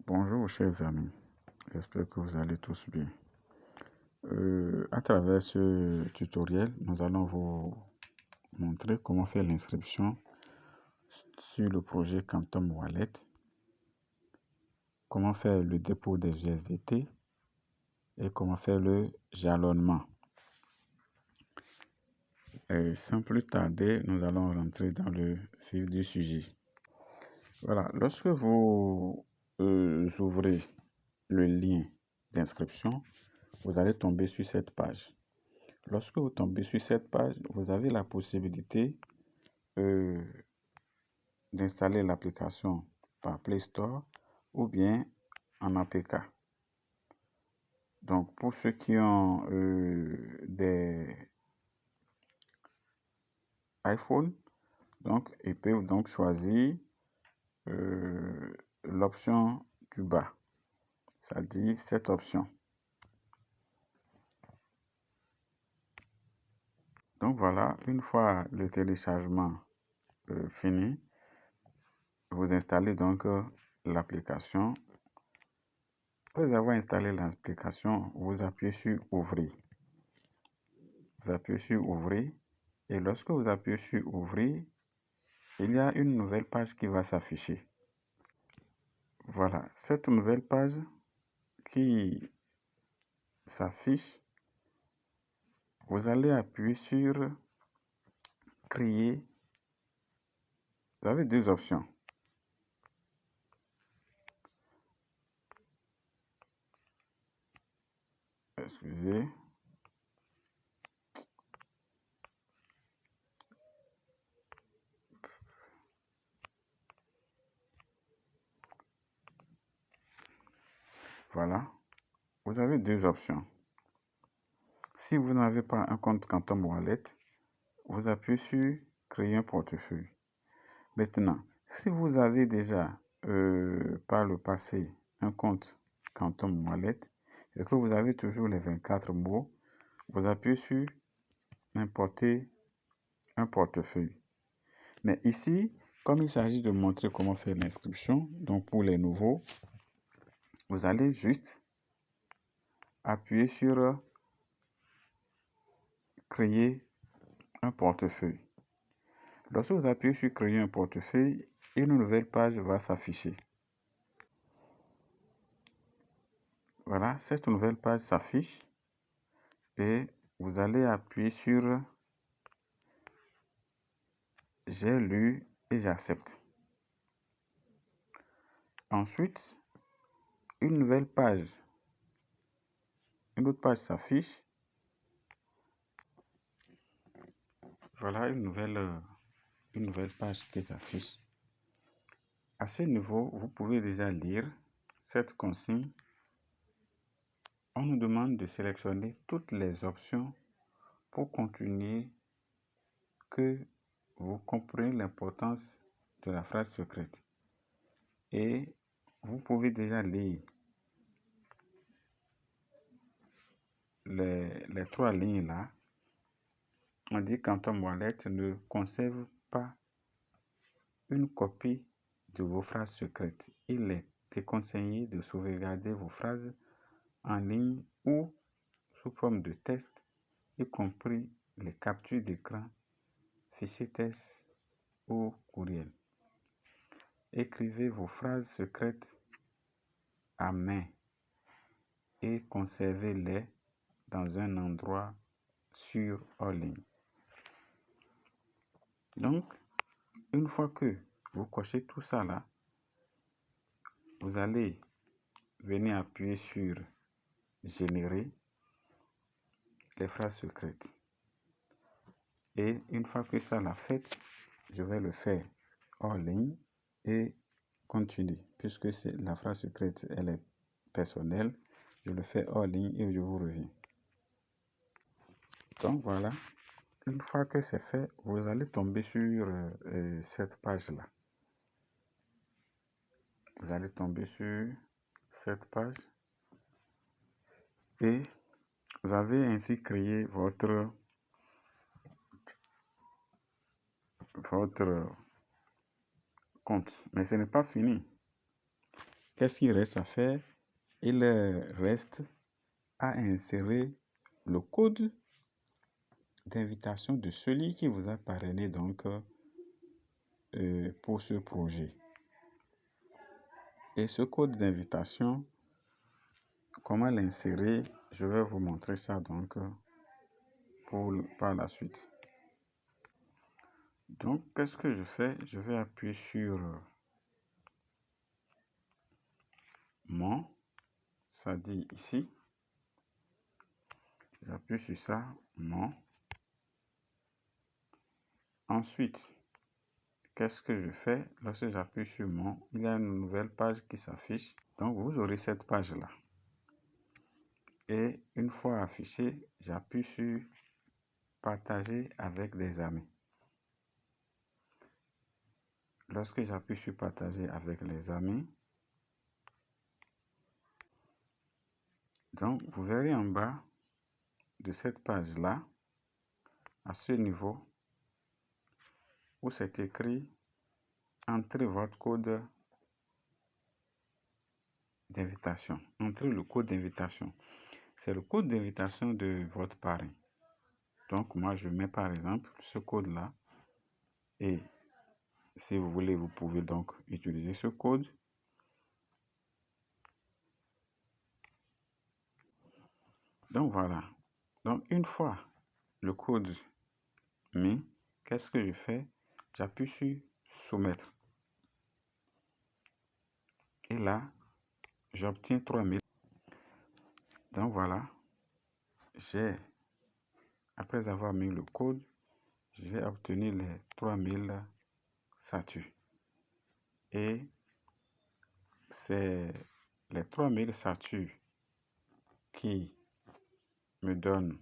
Bonjour chers amis, j'espère que vous allez tous bien. À travers ce tutoriel, nous allons vous montrer comment faire l'inscription sur le projet Quantum Wallet, comment faire le dépôt des USDT et comment faire le jalonnement. Sans plus tarder, nous allons rentrer dans le vif du sujet. Voilà, lorsque vous ouvrez le lien d'inscription, vous allez tomber sur cette page. Lorsque vous tombez sur cette page, vous avez la possibilité d'installer l'application par Play Store ou bien en APK. Donc, pour ceux qui ont des iPhone, donc, ils peuvent donc choisir l'option du bas, c'est-à-dire cette option. Donc voilà, une fois le téléchargement fini, vous installez donc l'application. Après avoir installé l'application, vous appuyez sur Ouvrir. Vous appuyez sur Ouvrir et lorsque vous appuyez sur Ouvrir, il y a une nouvelle page qui va s'afficher. Voilà, cette nouvelle page qui s'affiche, vous allez appuyer sur Créer. Vous avez deux options. Excusez. Voilà, vous avez deux options. Si vous n'avez pas un compte Quantum Wallet, vous appuyez sur Créer un portefeuille. Maintenant, si vous avez déjà par le passé un compte Quantum Wallet et que vous avez toujours les 24 mots, vous appuyez sur Importer un portefeuille. Mais ici, comme il s'agit de montrer comment faire l'inscription, donc pour les nouveaux, vous allez juste appuyer sur Créer un portefeuille. Lorsque vous appuyez sur Créer un portefeuille, une nouvelle page va s'afficher. Voilà, cette nouvelle page s'affiche et vous allez appuyer sur J'ai lu et j'accepte. Ensuite, une autre page s'affiche. Voilà une nouvelle page qui s'affiche. À ce niveau, vous pouvez déjà lire cette consigne. On nous demande de sélectionner toutes les options pour continuer que vous comprenez l'importance de la phrase secrète. Et vous pouvez déjà lire les trois lignes là. On dit Quantum Wallet ne conserve pas une copie de vos phrases secrètes. Il est déconseillé de sauvegarder vos phrases en ligne ou sous forme de texte, y compris les captures d'écran, fichiers texte ou courriel. Écrivez vos phrases secrètes à main et conservez-les dans un endroit sûr hors ligne. Donc, une fois que vous cochez tout ça là, vous allez venir appuyer sur Générer les phrases secrètes. Et une fois que ça l'a fait, je vais le faire hors ligne et continuer. Puisque la phrase secrète, elle est personnelle, je le fais hors ligne et je vous reviens. Donc voilà, une fois que c'est fait, vous allez tomber sur cette page-là. Vous allez tomber sur cette page et vous avez ainsi créé votre compte. Mais ce n'est pas fini. qu'est-ce qu'il reste à faire? Il reste à insérer le code d'invitation de celui qui vous a parrainé donc pour ce projet. Et ce code d'invitation, comment l'insérer? Je vais vous montrer ça donc par la suite. Donc, qu'est-ce que je fais? Je vais appuyer sur mon, ça dit ici. J'appuie sur ça, mon. Ensuite, qu'est-ce que je fais? Lorsque j'appuie sur mon, il y a une nouvelle page qui s'affiche. Donc, vous aurez cette page-là. Et une fois affiché, j'appuie sur partager avec des amis. Lorsque j'appuie sur partager avec les amis, donc vous verrez en bas de cette page-là, à ce niveau, où c'est écrit entrez votre code d'invitation. Entrez le code d'invitation. C'est le code d'invitation de votre parrain. Donc moi je mets par exemple ce code-là. Et si vous voulez, vous pouvez donc utiliser ce code. Donc voilà. Donc une fois le code mis, qu'est-ce que je fais? J'appuie sur soumettre. Et là, j'obtiens 3000. Donc voilà, après avoir mis le code, j'ai obtenu les 3000 statuts. Et c'est les 3000 statuts qui me donnent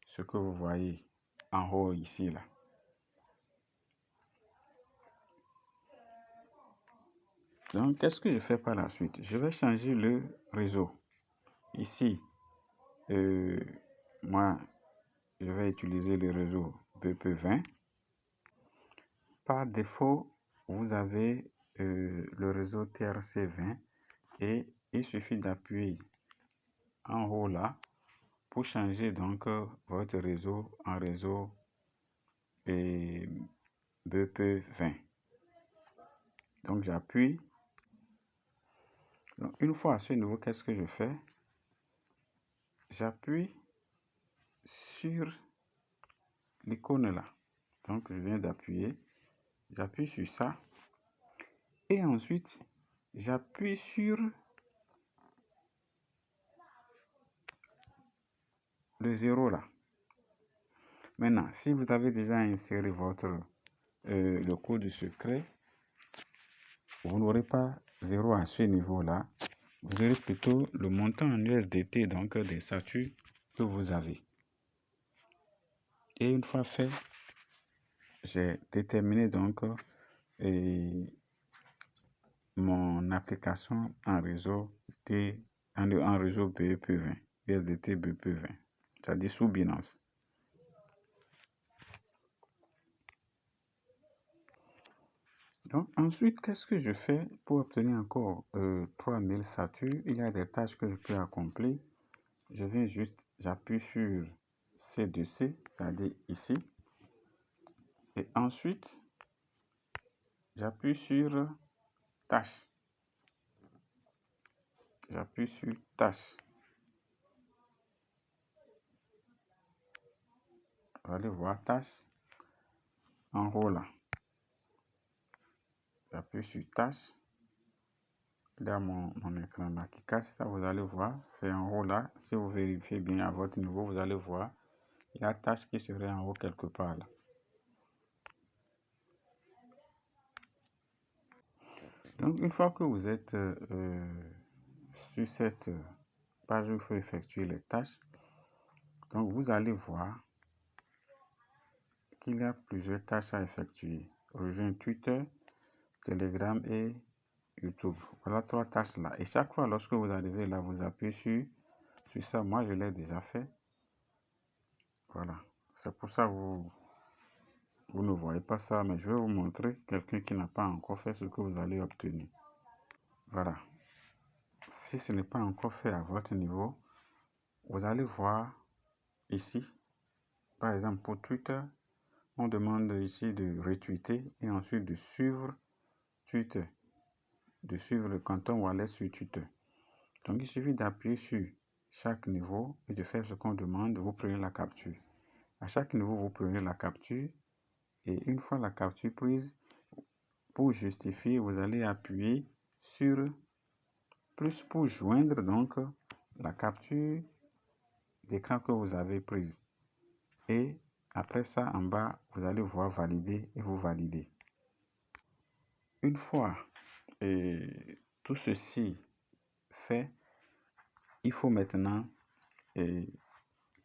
ce que vous voyez en haut ici là. Donc, qu'est-ce que je fais par la suite? Je vais changer le réseau. Ici, moi, je vais utiliser le réseau BP20. Par défaut, vous avez le réseau TRC20 et il suffit d'appuyer en haut là pour changer donc votre réseau en réseau BP20. Donc, j'appuie. Donc, une fois à ce niveau, qu'est-ce que je fais? J'appuie sur l'icône là. Donc, je viens d'appuyer. J'appuie sur ça. Et ensuite, j'appuie sur le 0 là. Maintenant, si vous avez déjà inséré le code secret, vous n'aurez pas 0 à ce niveau là. Vous aurez plutôt le montant en USDT, donc des statuts que vous avez. Et une fois fait, j'ai déterminé donc mon application en réseau BEP20, USDT BEP20, c'est-à-dire sous Binance. Donc ensuite, qu'est-ce que je fais pour obtenir encore 3000 statuts? Il y a des tâches que je peux accomplir. Je viens juste, j'appuie sur C2C, c'est-à-dire ici. Et ensuite, j'appuie sur tâche. J'appuie sur tâche. Vous allez voir tâche en haut là. J'appuie sur tâche. Là, mon écran là qui cache, ça vous allez voir, c'est en haut là. Si vous vérifiez bien à votre niveau, vous allez voir, il y a tâche qui serait en haut quelque part là. Donc, une fois que vous êtes sur cette page où il faut effectuer les tâches, donc vous allez voir qu'il y a plusieurs tâches à effectuer. Rejoindre Twitter, Telegram et YouTube. Voilà 3 tâches là. Et chaque fois lorsque vous arrivez là, vous appuyez sur ça. Moi, je l'ai déjà fait. Voilà. C'est pour ça que vous ne voyez pas ça, mais je vais vous montrer quelqu'un qui n'a pas encore fait ce que vous allez obtenir. Voilà. Si ce n'est pas encore fait à votre niveau, vous allez voir ici, par exemple pour Twitter, on demande ici de retweeter et ensuite de suivre Twitter, de suivre le Canton Wallet sur Twitter. Donc il suffit d'appuyer sur chaque niveau et de faire ce qu'on demande, vous prenez la capture. À chaque niveau, vous prenez la capture et une fois la capture prise, pour justifier, vous allez appuyer sur plus pour joindre donc la capture d'écran que vous avez prise. Et après ça, en bas, vous allez voir valider et vous validez. Une fois tout ceci fait, il faut maintenant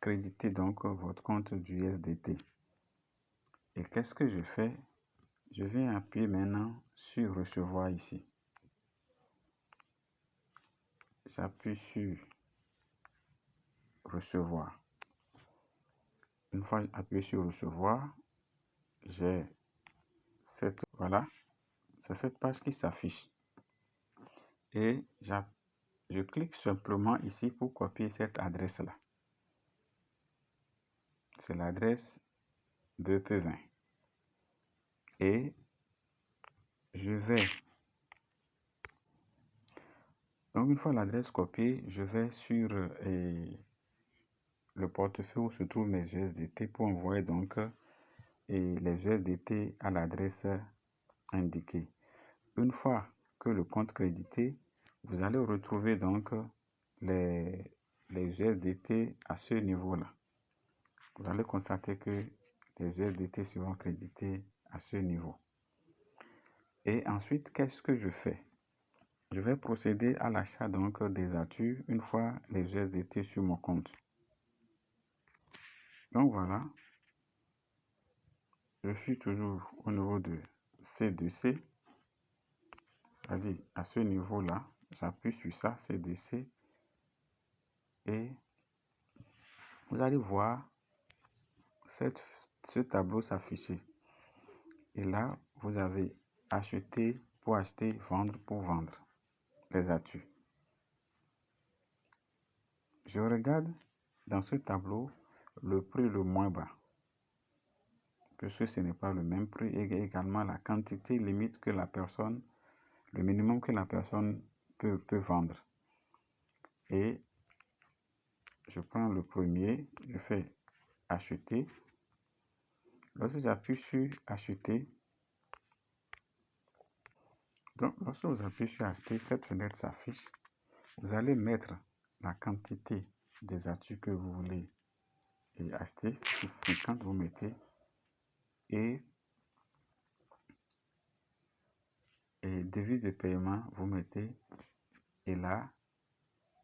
créditer donc votre compte du USDT. Et qu'est-ce que je fais? Je vais appuyer maintenant sur recevoir ici. J'appuie sur recevoir. Une fois appuyé sur recevoir, j'ai cette, voilà, c'est cette page qui s'affiche. Et je clique simplement ici pour copier cette adresse-là. C'est l'adresse BP20. Et je vais, donc une fois l'adresse copiée, je vais sur le portefeuille où se trouvent mes USDT pour envoyer donc les USDT à l'adresse indiquée. Une fois que le compte crédité, vous allez retrouver donc les USDT à ce niveau-là. Vous allez constater que les USDT seront crédités à ce niveau. Et ensuite, qu'est-ce que je fais? Je vais procéder à l'achat donc des atouts une fois les USDT sur mon compte. Donc voilà, je suis toujours au niveau de C2C, c'est-à-dire à ce niveau-là, j'appuie sur ça, C2C, et vous allez voir ce tableau s'afficher. Et là, vous avez acheté pour acheter, vendre pour vendre les atouts. Je regarde dans ce tableau le prix le moins bas, puisque ce n'est pas le même prix, et également la quantité limite que la personne, le minimum que la personne peut vendre. Et je prends le premier, je fais acheter. Lorsque j'appuie sur acheter, donc lorsque vous appuyez sur acheter, cette fenêtre s'affiche. Vous allez mettre la quantité des atouts que vous voulez acheter. Si 50, vous mettez et devise de paiement, vous mettez et là,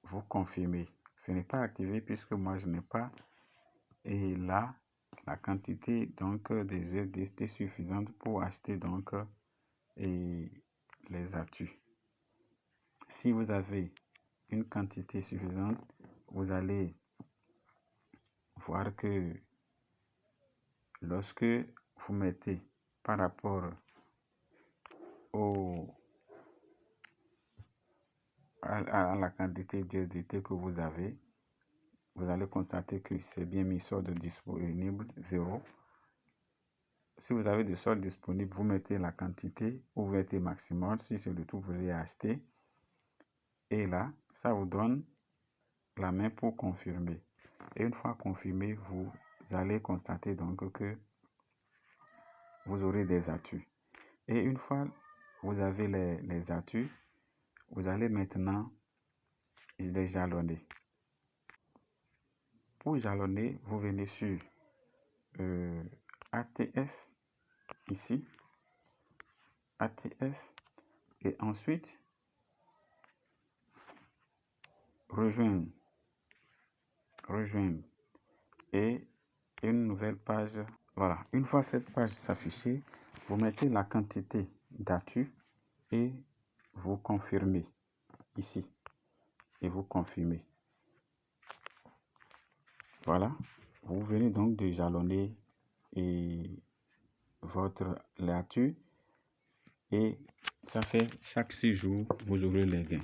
vous confirmez. Ce n'est pas activé puisque moi je n'ai pas. Et là, la quantité donc des USDT suffisante pour acheter donc les atouts. Si vous avez une quantité suffisante, vous allez voir que lorsque vous mettez par rapport à la quantité d'USDT que vous avez, vous allez constater que c'est bien mis solde disponible 0. Si vous avez des soldes disponibles, vous mettez la quantité ou vous mettez maximum si c'est le tout que vous voulez acheter. Et là, ça vous donne la main pour confirmer. Et une fois confirmé, vous allez constater donc que vous aurez des atouts. Et une fois vous avez les atouts, vous allez maintenant les jalonner. Pour jalonner, vous venez sur ATS, ici, ATS, et ensuite rejoindre, et une nouvelle page. Voilà, une fois cette page s'affichée, vous mettez la quantité d'atouts et vous confirmez ici, et vous confirmez. Voilà, vous venez donc de jalonner votre atouts et ça fait chaque 6 jours vous aurez les gains.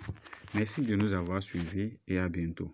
Merci de nous avoir suivis et à bientôt.